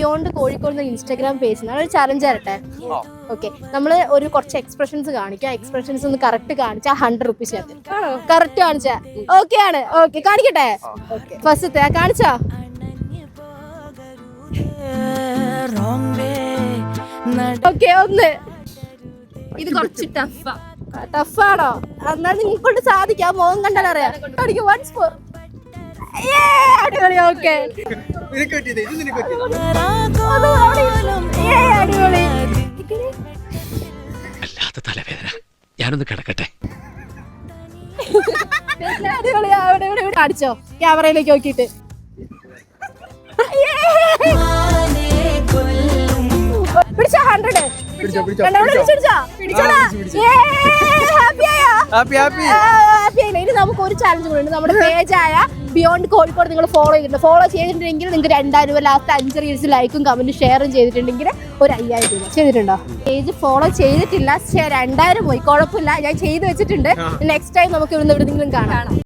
Beyond Kozhikode Instagram page ഒരു challenge തരട്ടെ. Okay, നമ്മള് ഒരു കുറച്ച് എക്സ്പ്രഷൻസ് കാണിക്കാം. എക്സ്പ്രഷൻസ് ഒന്ന് കറക്റ്റ് കാണിച്ചാൽ 100 റുപ്പീസ് കറക്റ്റ് കാണിച്ചാ ഓക്കെ ആണ്. ഓക്കെ, കാണിക്കട്ടെ. ഫസ്റ്റത്തെ കാണിച്ചാ ഓക്കെ. ഒന്ന് ഇത് കുറച്ച് ടഫാണോ? എന്നാൽ നിങ്ങൾക്ക് കൊണ്ട് സാധിക്കാം. മോഹം കണ്ടാൽ അറിയാം. വൺസ് ഫോർ അടിപൊളി. ഓക്കെ, അടിപൊളി. അല്ലാത്ത തലവേദന, ഞാനൊന്ന് കിടക്കട്ടെ. അടിപൊളി. അവിടെ കാണിച്ചോ ക്യാമറയിലേക്ക് നോക്കിയിട്ട്. പിടിച്ചോ 100. ഇനി നമുക്ക് ഒരു ചാലഞ്ച് കൂടെ ഉണ്ട്. നമ്മുടെ പേജായ ബിയോണ്ട് കോഴിക്കോട് നിങ്ങൾ ഫോളോ ചെയ്തിട്ടുണ്ട്. ഫോളോ ചെയ്തിട്ടുണ്ടെങ്കിൽ നിങ്ങൾക്ക് 2000 രൂപ, ലാസ്റ്റ് 5 റീൽസ് ലൈക്കും കമന്റും ഷെയറും ചെയ്തിട്ടുണ്ടെങ്കിൽ ഒരു 5000 രൂപ. ചെയ്തിട്ടുണ്ടോ? പേജ് ഫോളോ ചെയ്തിട്ടില്ല, 2000 പോയി, കുഴപ്പമില്ല, ഞാൻ ചെയ്ത് വെച്ചിട്ടുണ്ട്. നെക്സ്റ്റ് ടൈം നമുക്ക് ഇവിടെ കാണാം.